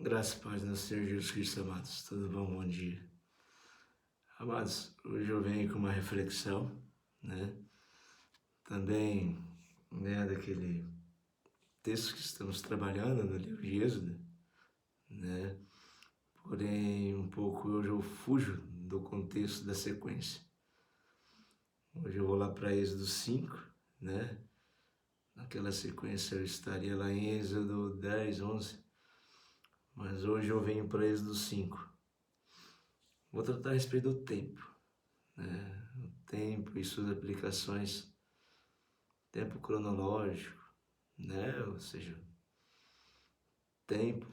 Graças e paz do nosso Senhor Jesus Cristo, amados. Tudo bom? Bom dia. Amados, hoje eu venho com uma reflexão, Também, daquele texto que estamos trabalhando no livro de Êxodo, Porém, um pouco hoje eu fujo do contexto da sequência. Hoje eu vou lá para Êxodo 5, Naquela sequência eu estaria lá em Êxodo 10, 11, mas hoje eu venho para Êxodo 5. Vou tratar a respeito do tempo, O tempo e suas aplicações, tempo cronológico, Ou seja, tempo,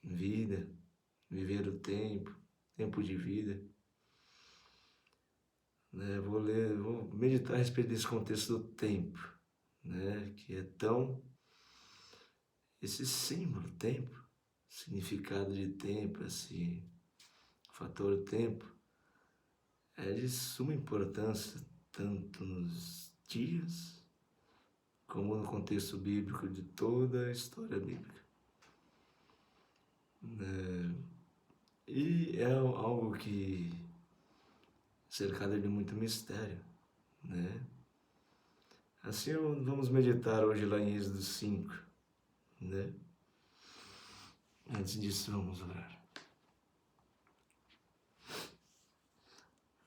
vida, viver o tempo, tempo de vida. Vou meditar a respeito desse contexto do tempo, Que é tão, esse símbolo, tempo, significado de tempo, esse fator tempo, é de suma importância, tanto nos dias, como no contexto bíblico de toda a história bíblica. E é algo que cercado de muito mistério, Assim vamos meditar hoje lá em Êxodo 5, Antes disso, vamos orar.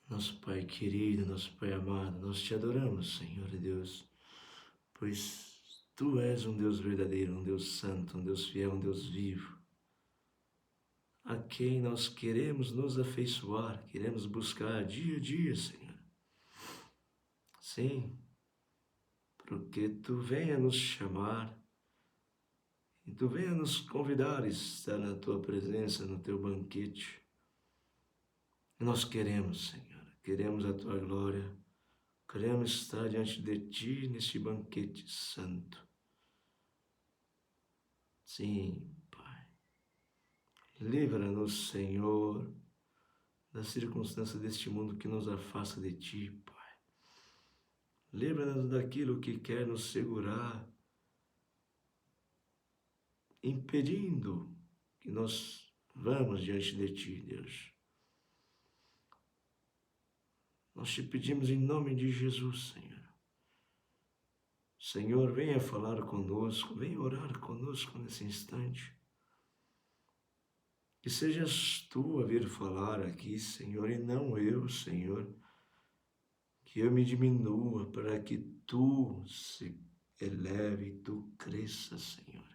Nosso Pai querido, nosso Pai amado, nós te adoramos, Senhor Deus, pois Tu és um Deus verdadeiro, um Deus santo, um Deus fiel, um Deus vivo, a quem nós queremos nos afeiçoar, queremos buscar dia a dia, Senhor. Sim, porque Tu venha nos chamar e Tu venha nos convidar a estar na Tua presença, no Teu banquete. Nós queremos, Senhor, queremos a Tua glória, queremos estar diante de Ti neste banquete santo. Sim, Pai. Livra-nos, Senhor, das circunstâncias deste mundo que nos afasta de Ti, Pai. Livra-nos daquilo que quer nos segurar, impedindo que nós vamos diante de Ti, Deus. Nós te pedimos em nome de Jesus, Senhor. Senhor, venha falar conosco, venha orar conosco nesse instante. Que sejas Tu a vir falar aqui, Senhor, e não eu, Senhor. Que eu me diminua para que Tu se eleve e Tu cresça, Senhor.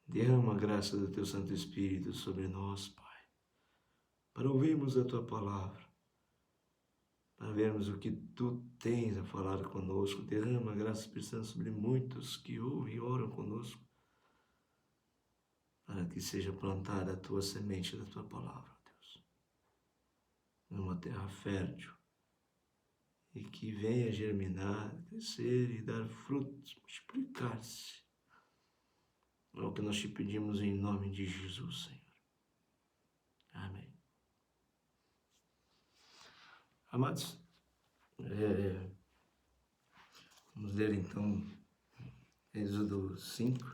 Derrama a graça do Teu Santo Espírito sobre nós, Pai, para ouvirmos a Tua palavra, para vermos o que Tu tens a falar conosco. Derrama a graça Espírito Santo sobre muitos que ouvem e oram conosco, para que seja plantada a Tua semente da Tua palavra, Deus, numa terra fértil, e que venha germinar, crescer e dar frutos, multiplicar-se. É o que nós te pedimos em nome de Jesus, Senhor. Amém. Amados, vamos ler então Êxodo 5.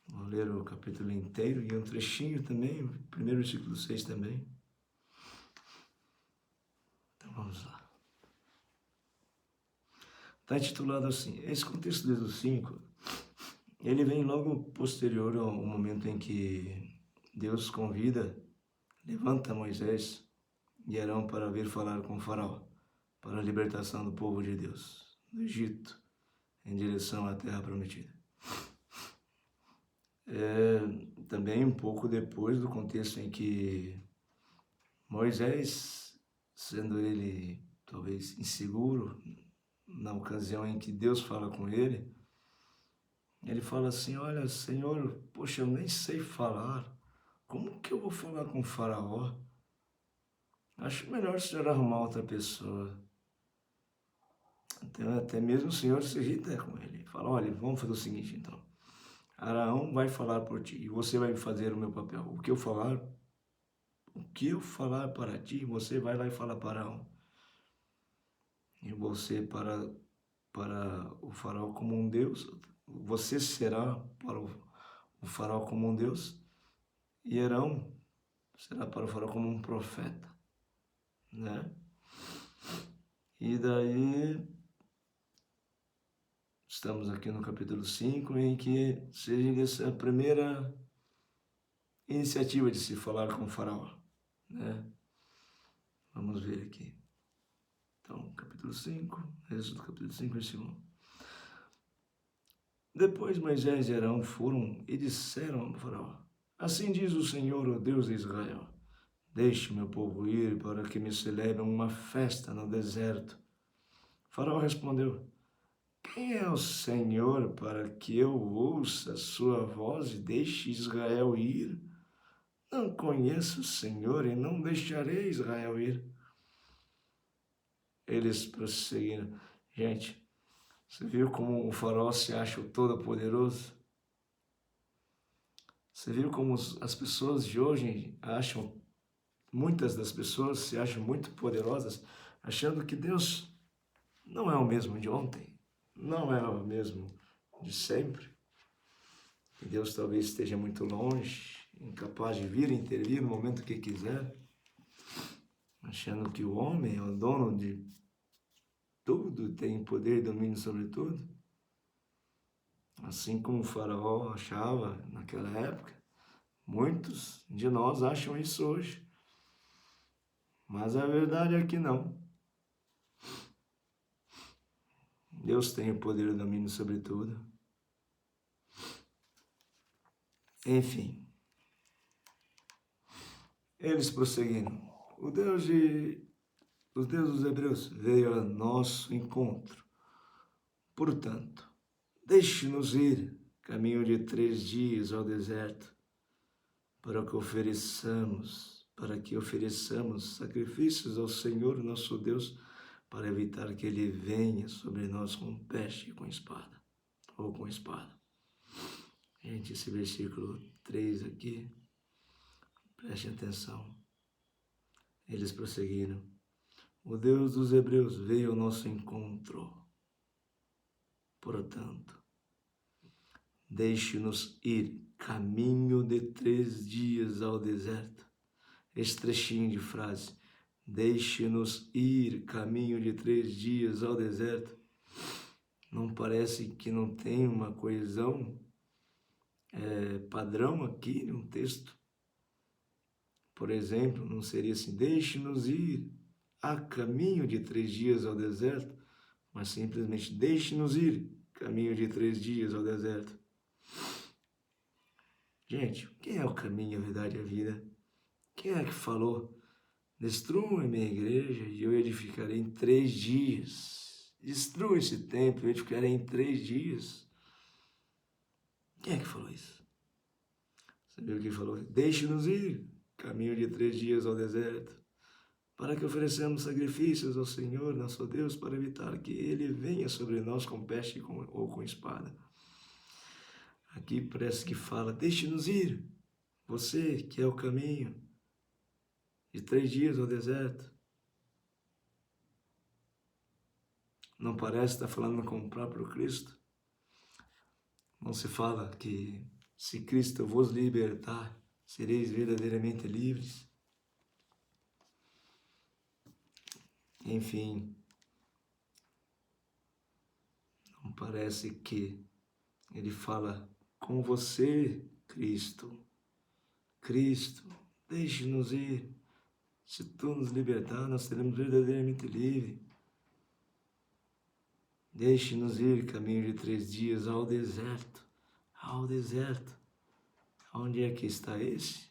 Vamos ler o capítulo inteiro e um trechinho também, o primeiro versículo 6 também. Então vamos lá. Está intitulado assim. Esse contexto do Êxodo 5, ele vem logo posterior ao momento em que Deus convida, levanta Moisés e Arão para vir falar com o faraó, para a libertação do povo de Deus, do Egito, em direção à terra prometida. Também um pouco depois do contexto em que Moisés, sendo ele talvez inseguro, na ocasião em que Deus fala com ele fala assim: olha, Senhor, poxa, eu nem sei falar, como que eu vou falar com o faraó? Acho melhor o Senhor arrumar outra pessoa. Então até mesmo o Senhor se irrita com ele, fala: olha, vamos fazer o seguinte então, Arão vai falar por ti e você vai fazer o meu papel. O que eu falar para ti, você vai lá e fala para Arão. E você para o faraó como um Deus, você será para o faraó como um Deus, e Arão será para o faraó como um profeta, né? E daí, estamos aqui no capítulo 5, em que seja a primeira iniciativa de se falar com o faraó, né? Vamos ver aqui. Então, capítulo 5, Êxodo capítulo 5, versículo 1. Depois Moisés e Arão foram e disseram ao faraó: Assim diz o Senhor, o Deus de Israel: Deixe meu povo ir para que me celebrem uma festa no deserto. Faraó respondeu: Quem é o Senhor para que eu ouça sua voz e deixe Israel ir? Não conheço o Senhor e não deixarei Israel ir. Eles prosseguiram. Gente, você viu como o faraó se acha o todo-poderoso? Você viu como as pessoas de hoje acham, muitas das pessoas se acham muito poderosas, achando que Deus não é o mesmo de ontem, não é o mesmo de sempre. Que Deus talvez esteja muito longe, incapaz de vir e intervir no momento que quiser, achando que o homem é o dono de tudo, tem poder e domínio sobre tudo. Assim como o faraó achava naquela época, muitos de nós acham isso hoje. Mas a verdade é que não. Deus tem o poder e o domínio sobre tudo. Enfim, eles prosseguiram. Os deuses dos hebreus veio a nosso encontro. Portanto, deixe-nos ir, caminho de 3 dias ao deserto, para que ofereçamos sacrifícios ao Senhor nosso Deus, para evitar que ele venha sobre nós com peste e com espada, ou com espada. Gente, esse versículo 3 aqui, preste atenção. Eles prosseguiram. O Deus dos hebreus veio ao nosso encontro. Portanto, deixe-nos ir caminho de 3 dias ao deserto. Esse trechinho de frase, deixe-nos ir caminho de 3 dias ao deserto, não parece que não tem uma coesão padrão aqui no texto? Por exemplo, não seria assim, deixe-nos ir a caminho de 3 dias ao deserto, mas simplesmente deixe-nos ir caminho de 3 dias ao deserto. Gente, quem é o caminho, a verdade e a vida? Quem é que falou? Destrua a minha igreja e eu edificarei em 3 dias. Destrua esse templo e eu edificarei em 3 dias. Quem é que falou isso? Você viu quem falou? Deixe-nos ir caminho de 3 dias ao deserto, para que ofereçamos sacrifícios ao Senhor, nosso Deus, para evitar que ele venha sobre nós com peste ou com espada. Aqui parece que fala, deixe-nos ir, você que é o caminho, de 3 dias ao deserto. Não parece estar falando com o próprio Cristo? Não se fala que se Cristo vos libertar, sereis verdadeiramente livres? Enfim, não parece que ele fala com você, Cristo. Cristo, deixe-nos ir. Se tu nos libertar, nós seremos verdadeiramente livres. Deixe-nos ir caminho de 3 dias ao deserto. Ao deserto. Onde é que está esse?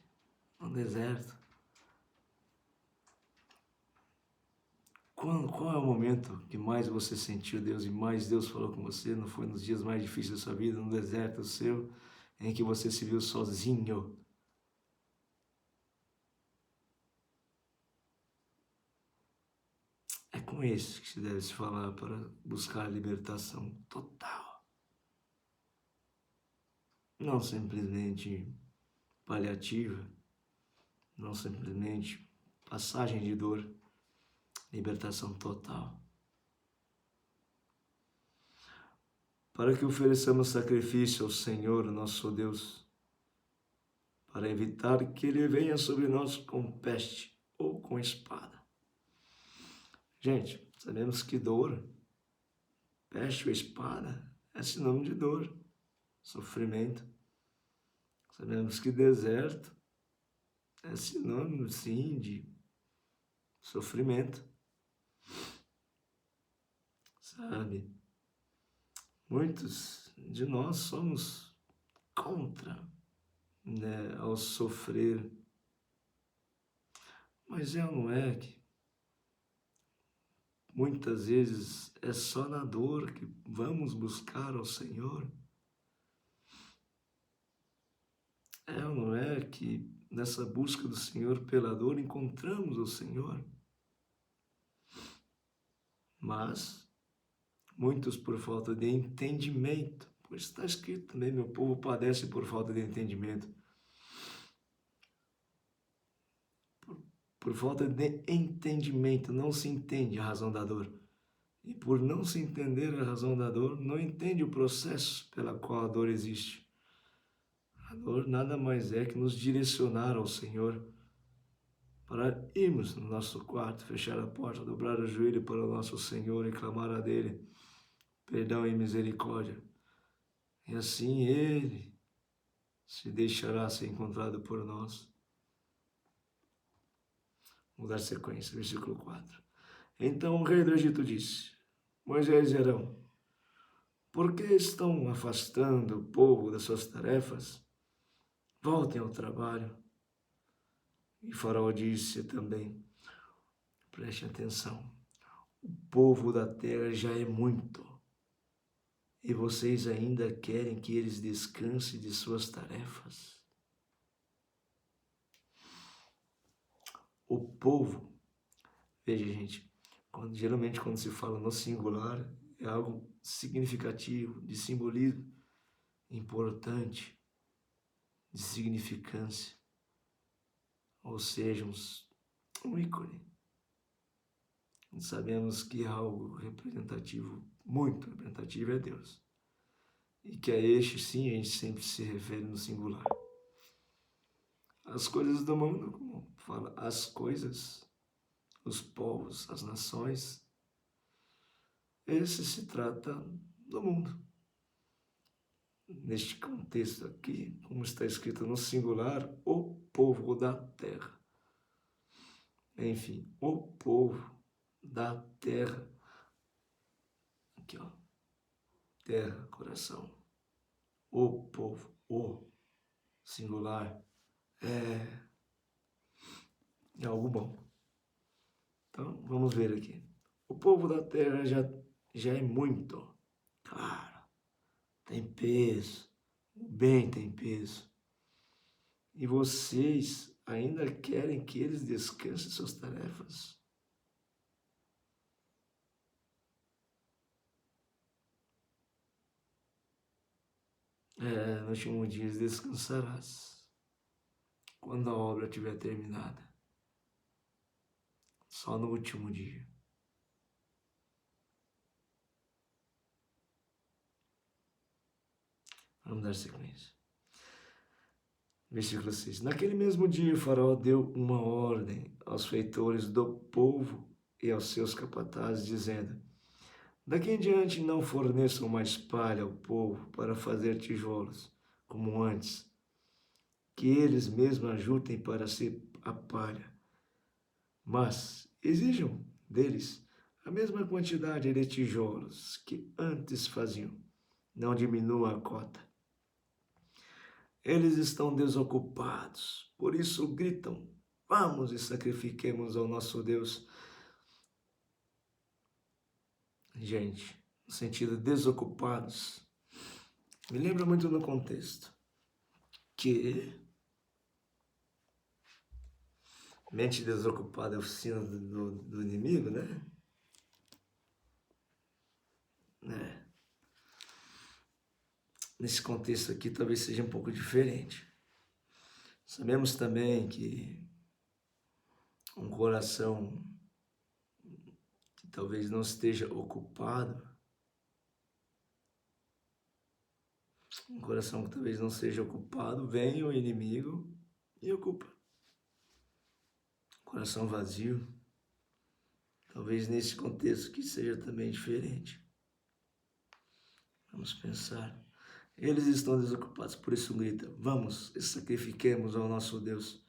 No deserto. Qual é o momento que mais você sentiu Deus e mais Deus falou com você? Não foi nos dias mais difíceis da sua vida, no deserto seu, em que você se viu sozinho? É com esse que se deve se falar para buscar a libertação total. Não simplesmente paliativa, não simplesmente passagem de dor, libertação total. para que ofereçamos sacrifício ao Senhor, nosso Deus, para evitar que Ele venha sobre nós com peste ou com espada. Gente, sabemos que dor, peste ou espada, é sinônimo de dor, sofrimento. Sabemos que deserto é sinônimo, sim, de sofrimento. Sabe? Muitos de nós somos contra, né, ao sofrer. Mas é ou não é que muitas vezes é só na dor que vamos buscar ao Senhor? É ou não é que nessa busca do Senhor pela dor encontramos o Senhor? Mas muitos por falta de entendimento, pois está escrito também, meu povo padece por falta de entendimento. Por falta de entendimento, não se entende a razão da dor. E por não se entender a razão da dor, não entende o processo pela qual a dor existe. A dor nada mais é que nos direcionar ao Senhor, para irmos no nosso quarto, fechar a porta, dobrar o joelho para o nosso Senhor e clamar a dele perdão e misericórdia. E assim Ele se deixará ser encontrado por nós. Vamos dar sequência, versículo 4. Então o rei do Egito disse: Moisés e Arão, por que estão afastando o povo das suas tarefas? Voltem ao trabalho. E Faraó disse também: preste atenção, o povo da terra já é muito, e vocês ainda querem que eles descansem de suas tarefas? O povo, veja gente, geralmente quando se fala no singular, é algo significativo, de simbolismo, importante, de significância, ou seja, um ícone. Sabemos que é algo representativo, muito representativo é Deus. E que a este, sim, a gente sempre se refere no singular. As coisas do mundo, como fala, as coisas, os povos, as nações, esse se trata do mundo. Neste contexto aqui, como está escrito no singular, o povo da terra. Enfim, o povo da terra. Aqui, ó. Terra, coração. O povo, o singular, é algo bom. Então, vamos ver aqui. O povo da terra já é muito. Claro, tem peso. O bem tem peso. E vocês ainda querem que eles descansem suas tarefas? No último dia descansarás, quando a obra estiver terminada. Só no último dia. Vamos dar sequência. Versículo 6. Naquele mesmo dia, o faraó deu uma ordem aos feitores do povo e aos seus capatazes, dizendo: daqui em diante não forneçam mais palha ao povo para fazer tijolos, como antes, que eles mesmos ajuntem para ser a palha, mas exijam deles a mesma quantidade de tijolos que antes faziam, não diminua a cota. Eles estão desocupados, por isso gritam: vamos e sacrifiquemos ao nosso Deus. Gente, no sentido desocupados, me lembra muito no contexto que mente desocupada é a oficina do inimigo, né? Nesse contexto aqui talvez seja um pouco diferente. Sabemos também que um coração que talvez não esteja ocupado Um coração que talvez não seja ocupado, vem o inimigo e ocupa. Coração vazio, talvez nesse contexto que seja também diferente. Vamos pensar. Eles estão desocupados, por isso grita: vamos, sacrifiquemos ao nosso Deus.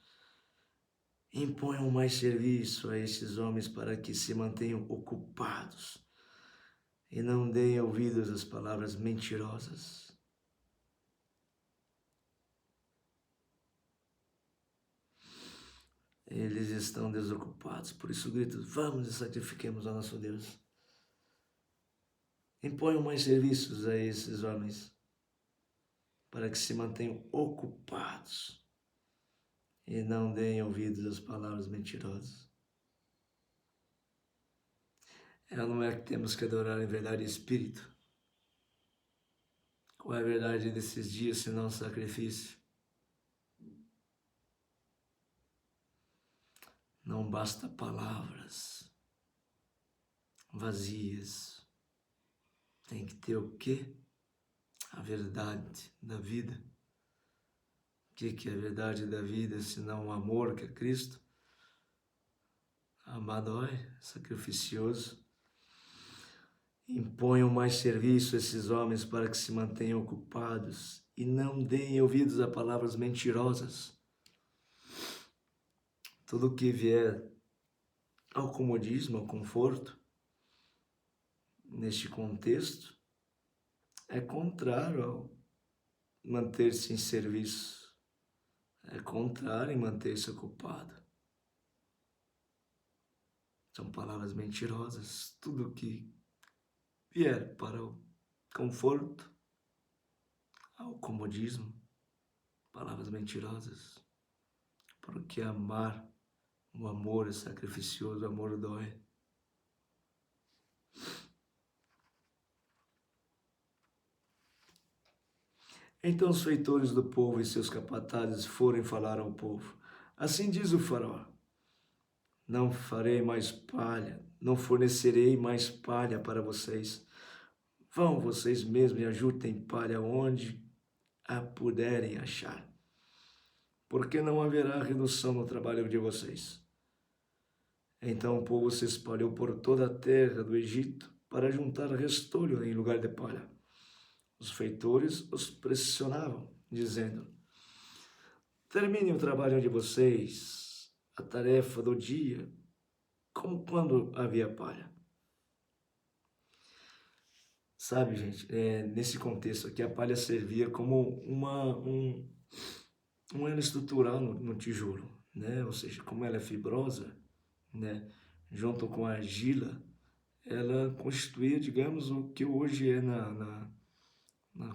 Imponham mais serviço a esses homens para que se mantenham ocupados e não deem ouvidos às palavras mentirosas. Eles estão desocupados, por isso grito: vamos e sacrifiquemos ao nosso Deus. Imponham mais serviços a esses homens para que se mantenham ocupados e não deem ouvidos às palavras mentirosas. Não é que temos que adorar em verdade e espírito? Qual é a verdade desses dias senão sacrifício? Não basta palavras vazias. Tem que ter o quê? A verdade da vida. O que é a verdade da vida, senão o amor que é Cristo? Amado é sacrificioso. Imponham mais serviço a esses homens para que se mantenham ocupados e não deem ouvidos a palavras mentirosas. Tudo que vier ao comodismo, ao conforto, neste contexto, é contrário ao manter-se em serviço. É contrário em manter-se ocupado. São palavras mentirosas. Tudo que vier para o conforto, ao comodismo, palavras mentirosas. Porque amar, o amor é sacrificioso, o amor dói. Então os feitores do povo e seus capatazes foram falar ao povo: assim diz o faraó: não farei mais palha, não fornecerei mais palha para vocês. Vão vocês mesmos e ajuntem palha onde a puderem achar, porque não haverá redução no trabalho de vocês. Então o povo se espalhou por toda a terra do Egito para juntar restolho em lugar de palha. Os feitores os pressionavam, dizendo: terminem o trabalho de vocês, a tarefa do dia, como quando havia palha. Sabe, gente, nesse contexto aqui, a palha servia como um elo estrutural no tijolo, né? Ou seja, como ela é fibrosa, né? Junto com a argila, ela constituía, digamos, o que hoje é na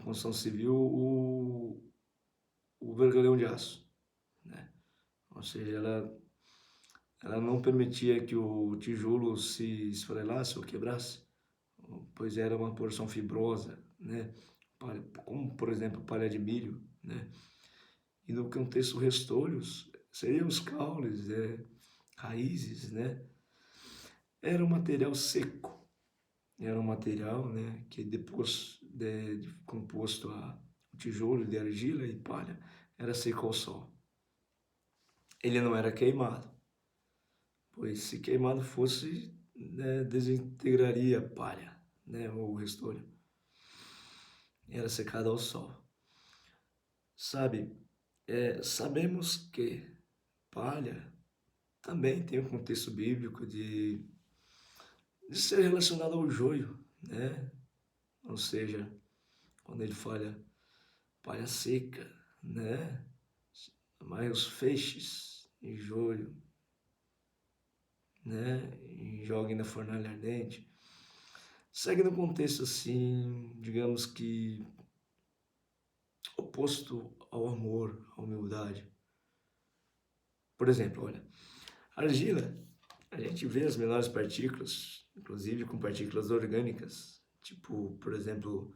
construção civil o vergalhão de aço, né? Ou seja, ela não permitia que o tijolo se esfarelasse ou quebrasse, pois era uma porção fibrosa, né? Como, por exemplo, palha de milho, né? E no contexto restolhos, seriam os caules, raízes, né? Era um material seco, era um material, né, que depois de composto a tijolo de argila e palha, era seco ao sol. Ele não era queimado, pois se queimado fosse, né, desintegraria a palha, né, ou o restolho. Era secado ao sol. Sabe, sabemos que palha também tem um contexto bíblico de ser relacionado ao joio, né? Ou seja, quando ele fala palha seca, né? Mas os feixes e joio, né? E joguem na fornalha ardente. Segue no contexto assim, digamos que oposto ao amor, à humildade. Por exemplo, olha, a argila, a gente vê as menores partículas, inclusive com partículas orgânicas, tipo, por exemplo,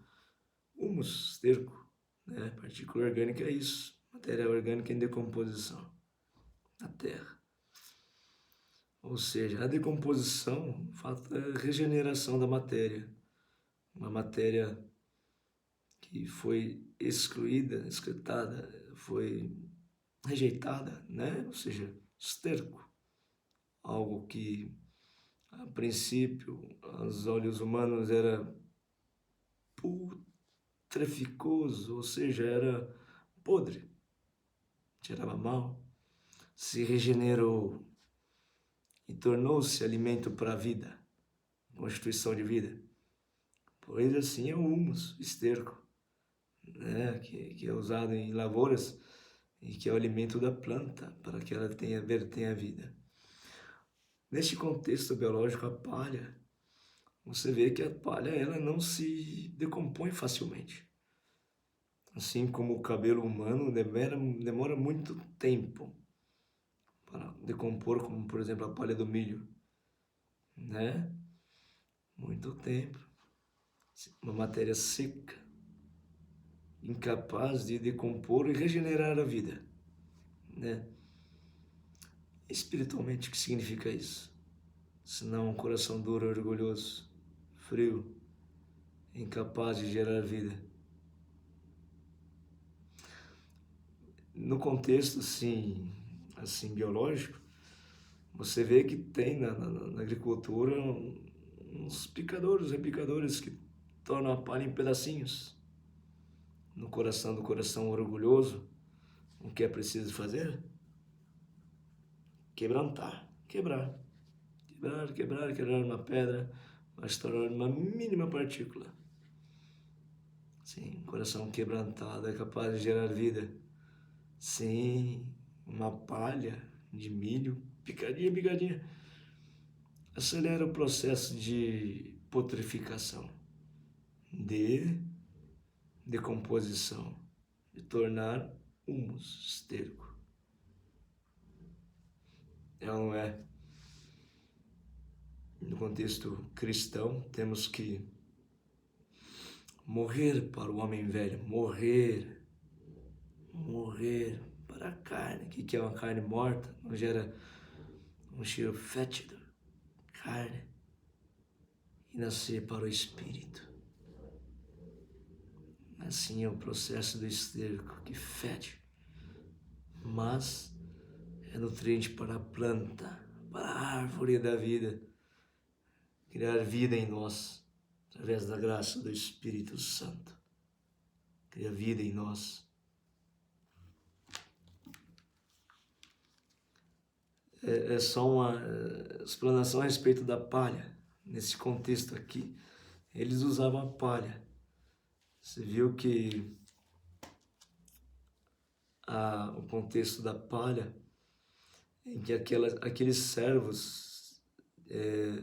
humus, esterco, né? Partícula orgânica é isso, matéria orgânica em decomposição na Terra. Ou seja, a decomposição, o fato da regeneração da matéria, uma matéria que foi excluída, excretada, foi rejeitada, né? Ou seja, esterco, algo que a princípio aos olhos humanos era putreficoso, ou seja, era podre, cheirava mal, se regenerou e tornou-se alimento para a vida, constituição de vida. Pois assim é o humus, esterco, né? que é usado em lavouras e que é o alimento da planta para que ela tenha vida. Neste contexto biológico, a palha, você vê que a palha ela não se decompõe facilmente. Assim como o cabelo humano demora muito tempo para decompor, como por exemplo a palha do milho, né? Muito tempo. Uma matéria seca, incapaz de decompor e regenerar a vida, né? Espiritualmente, o que significa isso? Senão um coração duro, orgulhoso, frio, incapaz de gerar vida. No contexto assim biológico, você vê que tem na agricultura uns picadores, repicadores que tornam a palha em pedacinhos. No coração do coração orgulhoso, o que é preciso fazer? Quebrar uma pedra, mas tornar uma mínima partícula. Sim, coração quebrantado é capaz de gerar vida. Sim, uma palha de milho, picadinha, acelera o processo de putrificação, de decomposição, de tornar humus, esterco. Ela não é. No contexto cristão, temos que morrer para o homem velho, morrer para a carne. O que é uma carne morta? Não gera um cheiro fétido, carne, e nascer para o espírito. Assim é o processo do esterco, que fede, mas é nutriente para a planta, para a árvore da vida, criar vida em nós, através da graça do Espírito Santo. Cria vida em nós. É só uma explanação a respeito da palha. Nesse contexto aqui, eles usavam a palha. Você viu que o contexto da palha, em que aqueles servos,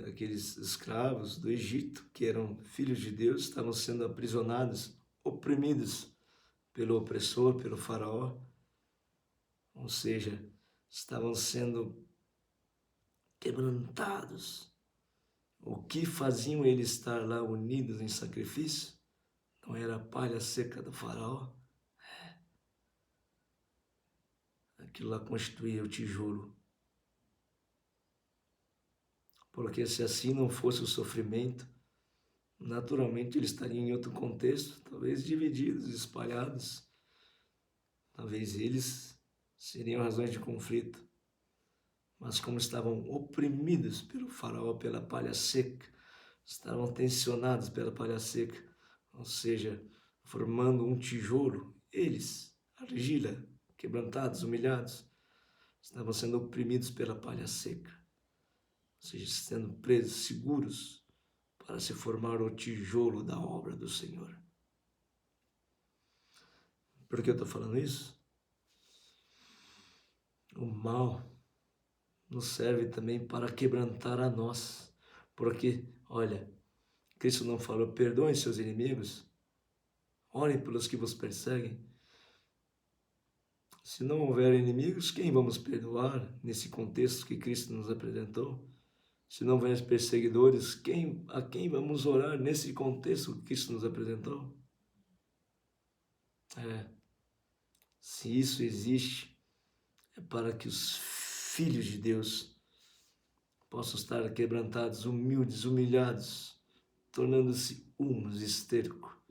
aqueles escravos do Egito, que eram filhos de Deus, estavam sendo aprisionados, oprimidos pelo opressor, pelo faraó, ou seja, estavam sendo quebrantados. O que faziam eles estar lá unidos em sacrifício? Não era a palha seca do faraó? Aquilo lá constituía o tijolo. Porque se assim não fosse o sofrimento, naturalmente eles estariam em outro contexto, talvez divididos, espalhados. Talvez eles seriam razões de conflito. Mas como estavam oprimidos pelo faraó, pela palha seca, estavam tensionados pela palha seca, ou seja, formando um tijolo, eles, argila, quebrantados, humilhados, estavam sendo oprimidos pela palha seca, ou seja, sendo presos, seguros, para se formar o tijolo da obra do Senhor. Por que eu estou falando isso? O mal nos serve também para quebrantar a nós, porque, olha, Cristo não falou, perdoem seus inimigos, orem pelos que vos perseguem. Se não houver inimigos, quem vamos perdoar nesse contexto que Cristo nos apresentou? Se não houver perseguidores, a quem vamos orar nesse contexto que Cristo nos apresentou? Se isso existe, é para que os filhos de Deus possam estar quebrantados, humildes, humilhados, tornando-se humus, esterco,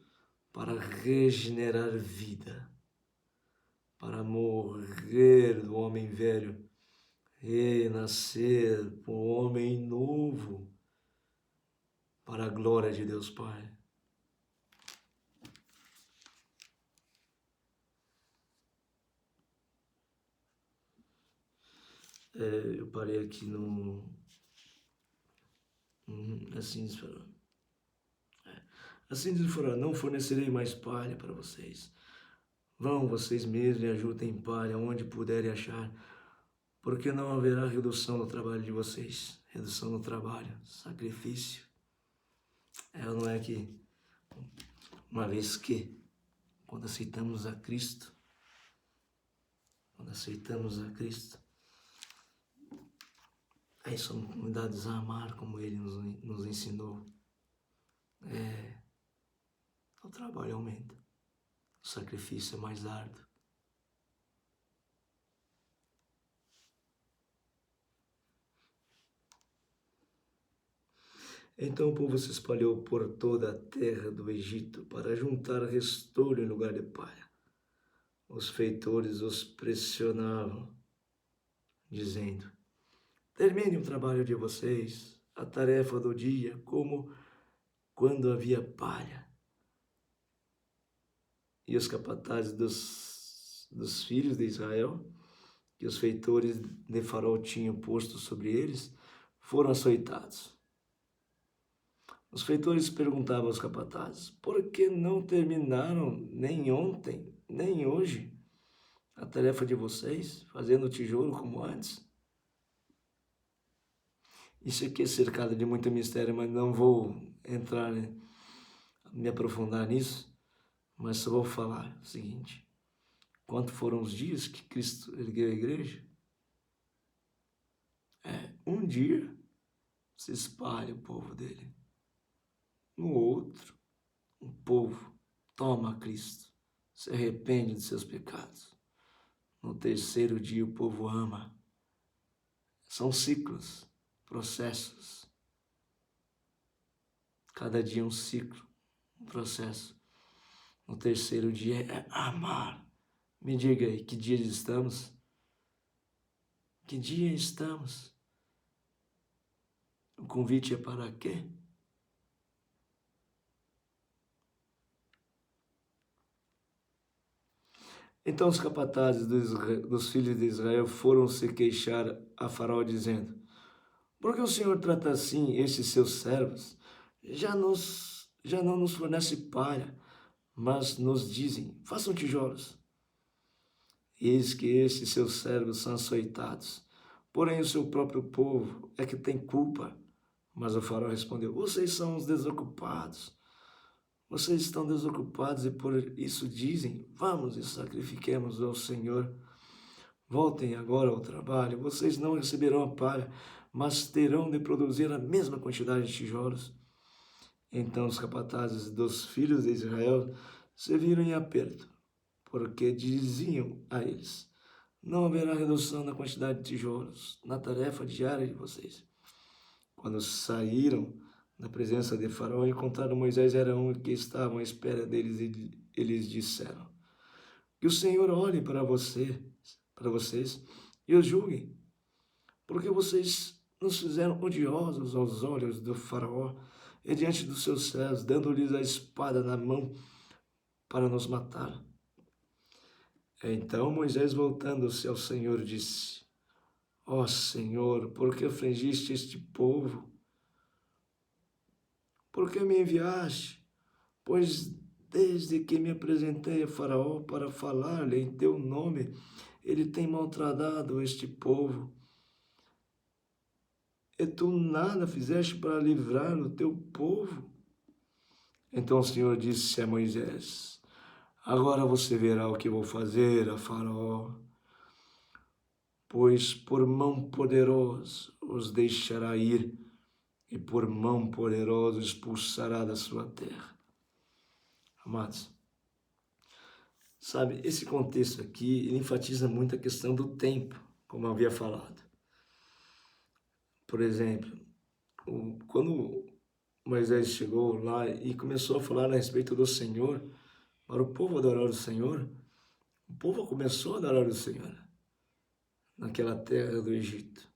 para regenerar vida, para morrer do homem velho e nascer um homem novo, para a glória de Deus Pai. Eu parei aqui no... Assim diz Faraó. Assim diz Faraó, não fornecerei mais palha para vocês. Vão vocês mesmos e ajuntem palha onde puderem achar, porque não haverá redução no trabalho de vocês. Redução no trabalho, sacrifício. Não é que, uma vez que, quando aceitamos a Cristo, aí somos convidados a amar como Ele nos ensinou. O trabalho aumenta, o sacrifício é mais árduo. Então o povo se espalhou por toda a terra do Egito para juntar restolho em lugar de palha. Os feitores os pressionavam, dizendo: termine o trabalho de vocês, a tarefa do dia, como quando havia palha. E os capatazes dos filhos de Israel, que os feitores de Faraó tinham posto sobre eles, foram açoitados. Os feitores perguntavam aos capatazes: por que não terminaram nem ontem, nem hoje, a tarefa de vocês, fazendo tijolo como antes? Isso aqui é cercado de muito mistério, mas não vou entrar, me aprofundar nisso, mas só vou falar o seguinte: quanto foram os dias que Cristo ergueu a igreja? Um dia se espalha o povo dele. No outro, o povo toma Cristo, se arrepende de seus pecados. No terceiro dia, o povo ama. São ciclos, processos. Cada dia um ciclo, um processo. No terceiro dia é amar. Me diga aí, que dia estamos? Que dia estamos? O convite é para quê? Então os capatazes dos filhos de Israel foram se queixar a Faraó, dizendo: por que o Senhor trata assim estes seus servos? Já não nos fornece palha, mas nos dizem: façam tijolos. Eis que estes seus servos são açoitados, porém o seu próprio povo é que tem culpa. Mas o Faraó respondeu: vocês são os desocupados. Vocês estão desocupados e por isso dizem: vamos e sacrifiquemos ao Senhor. Voltem agora ao trabalho. Vocês não receberão a palha, mas terão de produzir a mesma quantidade de tijolos. Então os capatazes dos filhos de Israel se viram em aperto, porque diziam a eles: não haverá redução na quantidade de tijolos na tarefa diária de vocês. Quando saíram da presença de Faraó, encontraram Moisés e Arão que estavam à espera deles e eles disseram: que o Senhor olhe para vocês e os julgue, porque vocês nos fizeram odiosos aos olhos do Faraó e diante dos seus servos, dando-lhes a espada na mão para nos matar. Então Moisés, voltando-se ao Senhor, disse: ó Senhor, por que afligiste este povo? Por que me enviaste? Pois desde que me apresentei a Faraó para falar-lhe em teu nome, ele tem maltratado este povo. E tu nada fizeste para livrar o teu povo? Então o Senhor disse a Moisés: agora você verá o que vou fazer a Faraó, pois por mão poderosa os deixará ir, e por mão poderosa expulsará da sua terra. Amados, sabe, esse contexto aqui enfatiza muito a questão do tempo, como eu havia falado. Por exemplo, quando Moisés chegou lá e começou a falar a respeito do Senhor, para o povo adorar o Senhor, o povo começou a adorar o Senhor naquela terra do Egito.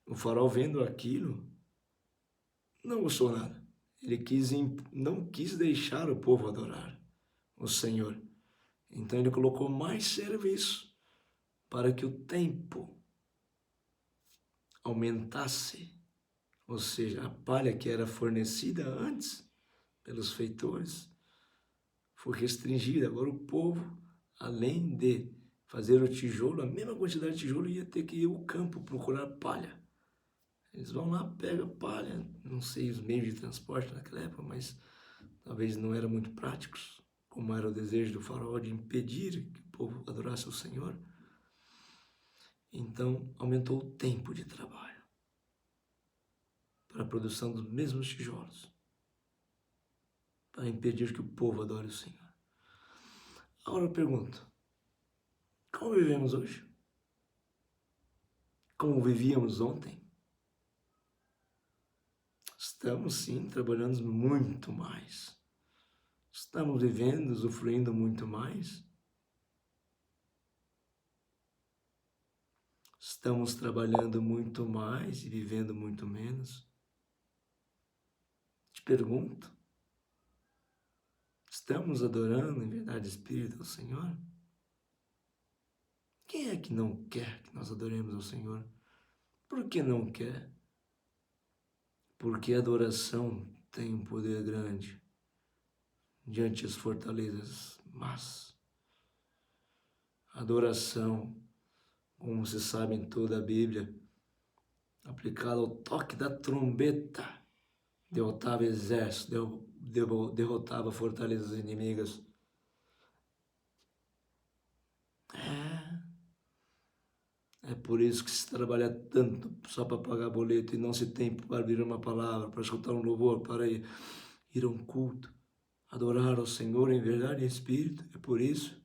O faraó, vendo aquilo, não gostou nada. Ele não quis deixar o povo adorar o Senhor. Então ele colocou mais serviço para que o tempo aumentasse, ou seja, a palha que era fornecida antes pelos feitores foi restringida. Agora o povo, além de fazer o tijolo, a mesma quantidade de tijolo, ia ter que ir ao campo procurar palha. Eles vão lá, pegam palha, não sei os meios de transporte naquela época, mas talvez não eram muito práticos, como era o desejo do faraó de impedir que o povo adorasse o Senhor. Então aumentou o tempo de trabalho para a produção dos mesmos tijolos, para impedir que o povo adore o Senhor. Agora eu pergunto, como vivemos hoje? Como vivíamos ontem? Estamos sim trabalhando muito mais. Estamos vivendo, usufruindo muito mais. Estamos trabalhando muito mais e vivendo muito menos. Te pergunto, estamos adorando em verdade e espírito ao Senhor? Quem é que não quer que nós adoremos ao Senhor? Por que não quer? Porque a adoração tem um poder grande diante das fortalezas, mas a adoração, como se sabe em toda a Bíblia, aplicada ao toque da trombeta, derrotava exércitos, derrotava fortalezas inimigas. É por isso que se trabalha tanto só para pagar boleto e não se tem para abrir uma palavra, para escutar um louvor, para ir a um culto, adorar ao Senhor em verdade e em espírito. É por isso.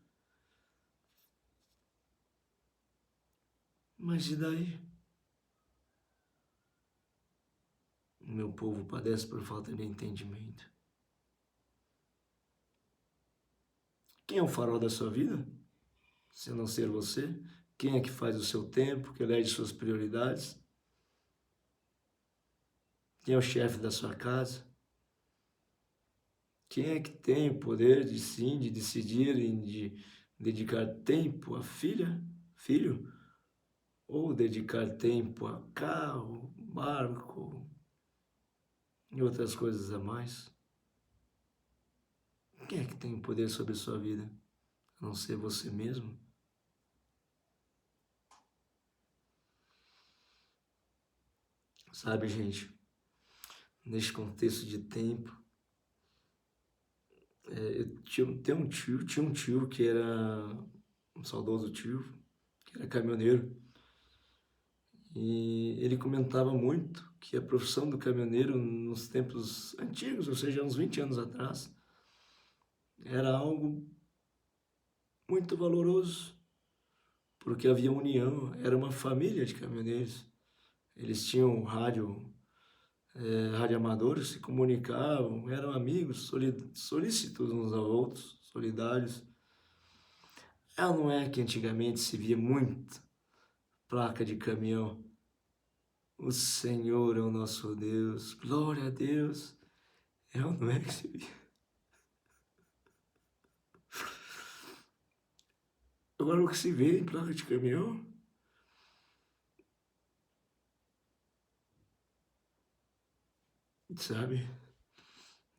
Mas e daí? O meu povo padece por falta de entendimento. Quem é o farol da sua vida? Se não ser você? Quem é que faz o seu tempo, que elege suas prioridades? Quem é o chefe da sua casa? Quem é que tem o poder de sim, de decidir e de dedicar tempo à filha, filho? Ou dedicar tempo a carro, barco e outras coisas a mais? Quem é que tem o poder sobre a sua vida? A não ser você mesmo? Sabe, gente, neste contexto de tempo, tinha um tio que era um saudoso tio, que era caminhoneiro, e ele comentava muito que a profissão do caminhoneiro nos tempos antigos, ou seja, uns 20 anos atrás, era algo muito valoroso, porque havia união, era uma família de caminhoneiros. Eles tinham rádio amadores, se comunicavam, eram amigos, solícitos uns aos outros, solidários. Não é que antigamente se via muito placa de caminhão. O Senhor é o nosso Deus, glória a Deus. Não é que se via. Agora o que se vê em placa de caminhão? Sabe?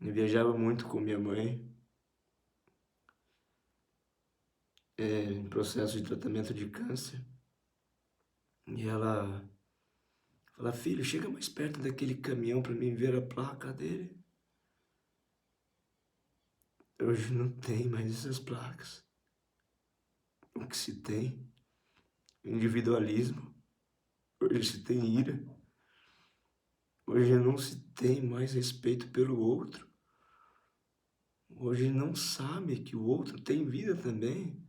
Eu viajava muito com minha mãe, em processo de tratamento de câncer. E ela fala, filho, chega mais perto daquele caminhão para mim ver a placa dele. Hoje não tem mais essas placas. O que se tem? Individualismo. Hoje se tem ira. Hoje não se tem mais respeito pelo outro. Hoje não sabe que o outro tem vida também.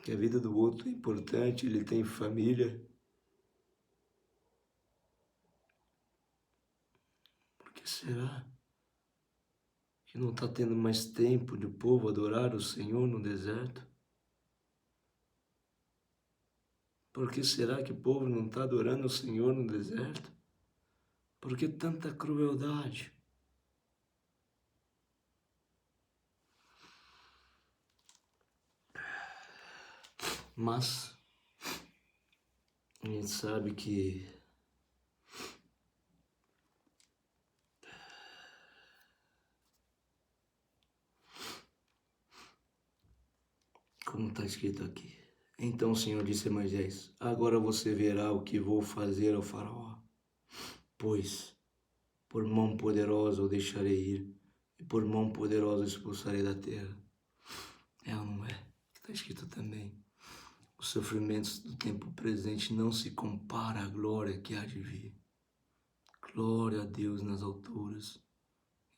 Que a vida do outro é importante, ele tem família. será que não está tendo mais tempo de o povo adorar o Senhor no deserto? Por que será que o povo não está adorando o Senhor no deserto? Por que tanta crueldade? Mas a gente sabe que como está escrito aqui. Então o Senhor disse a Moisés: agora você verá o que vou fazer ao faraó, pois por mão poderosa o deixarei ir, e por mão poderosa o expulsarei da terra. É ou não é? Está escrito também. Os sofrimentos do tempo presente não se compara à glória que há de vir. Glória a Deus nas alturas,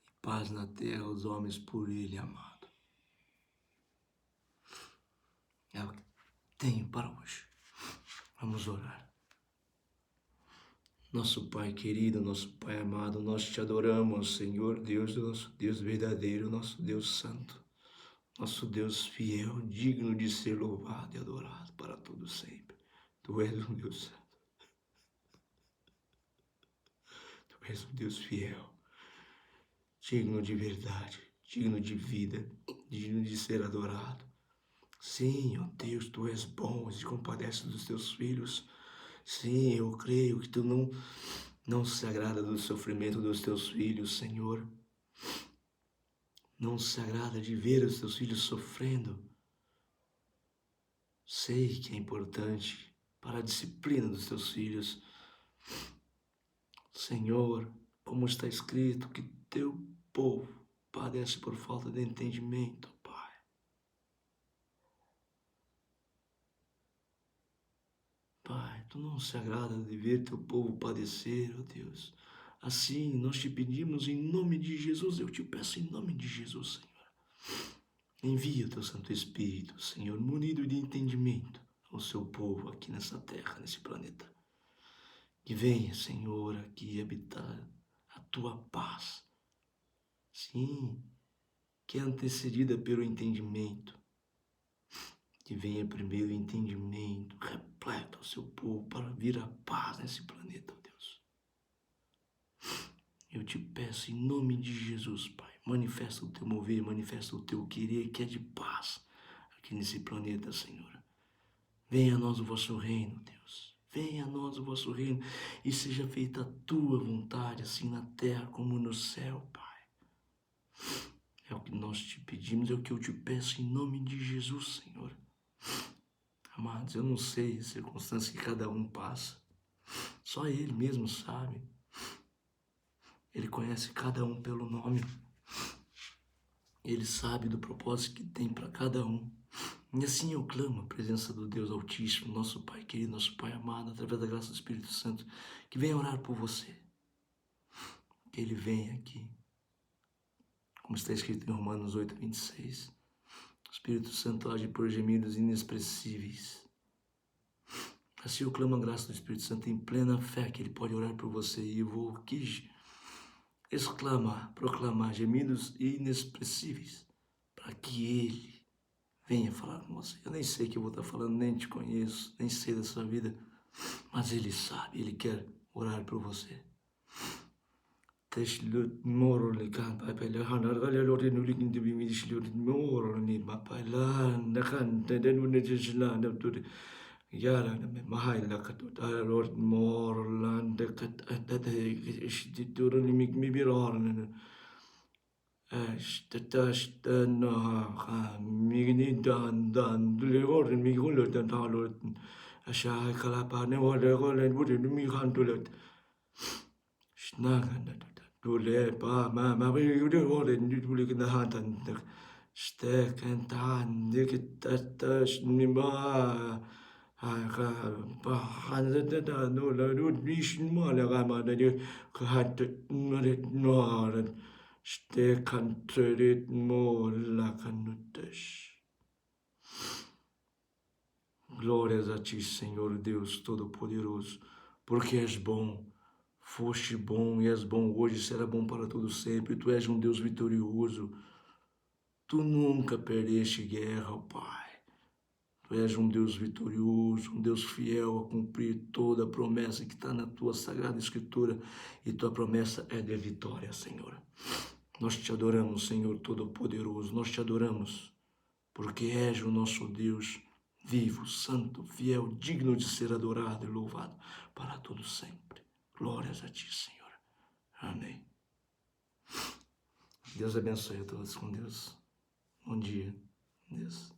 e paz na terra aos homens por Ele amado. É o que tenho para hoje. Vamos orar. Nosso Pai querido, nosso Pai amado, nós te adoramos, Senhor Deus, nosso Deus verdadeiro, nosso Deus santo, nosso Deus fiel, digno de ser louvado e adorado para todo sempre. Tu és um Deus santo. Tu és um Deus fiel, digno de verdade, digno de vida, digno de ser adorado. Sim, ó Deus, Tu és bom e te compadeces dos Teus filhos. Sim, eu creio que Tu não se agrada do sofrimento dos Teus filhos, Senhor. Não se agrada de ver os Teus filhos sofrendo. Sei que é importante para a disciplina dos Teus filhos. Senhor, como está escrito, que Teu povo padece por falta de entendimento, Pai. Pai, Tu não se agrada de ver Teu povo padecer, ó Deus. Assim, nós te pedimos em nome de Jesus, eu te peço em nome de Jesus, Senhor. Envia Teu Santo Espírito, Senhor, munido de entendimento ao Seu povo aqui nessa terra, nesse planeta. Que venha, Senhor, aqui habitar a Tua paz. Sim, que é antecedida pelo entendimento. Que venha primeiro o entendimento repleto ao Seu povo para vir a paz nesse planeta, ó Deus. Eu te peço em nome de Jesus, Pai, manifesta o Teu mover, manifesta o Teu querer, que é de paz aqui nesse planeta, Senhor. Venha a nós o vosso reino, Deus. Venha a nós o vosso reino e seja feita a Tua vontade, assim na terra como no céu, Pai. É o que nós te pedimos, é o que eu te peço em nome de Jesus, Senhor. Amados, eu não sei a circunstância que cada um passa. Só Ele mesmo sabe. Ele conhece cada um pelo nome. Ele sabe do propósito que tem para cada um. E assim eu clamo a presença do Deus Altíssimo, nosso Pai querido, nosso Pai amado, através da graça do Espírito Santo, que venha orar por você. Que Ele venha aqui. Como está escrito em Romanos 8, 26. O Espírito Santo age por gemidos inexpressíveis. Assim eu clamo a graça do Espírito Santo em plena fé que Ele pode orar por você. E eu vou aqui proclamar gemidos inexpressíveis para que Ele venha falar com você. Eu nem sei o que eu vou estar falando, nem te conheço, nem sei da sua vida, mas Ele sabe, Ele quer orar por você. Yara me mahai la katut Lord more land that istitura limik mi birorn no migni dan dulor mi gulo dan halot asha kalapa ne wala golen budi mi hantulet snaga dule pa ma bi yude golen dule kin hatan stek and tan dikit ni ba no la no nischen mal rama da die hat no ste kantret mo la canutes. Glórias a ti, Senhor Deus Todo-Poderoso, porque és bom, Foste bom e és bom hoje, será bom para todo sempre. Tu és um Deus vitorioso. Tu nunca perdeste guerra, ó Pai. Tu és um Deus vitorioso, um Deus fiel a cumprir toda a promessa que está na tua Sagrada Escritura. E tua promessa é de vitória, Senhor. Nós te adoramos, Senhor Todo-Poderoso. Nós te adoramos, porque és o nosso Deus vivo, santo, fiel, digno de ser adorado e louvado para todo sempre. Glórias a ti, Senhor. Amém. Deus abençoe a todos com Deus. Bom dia. Deus.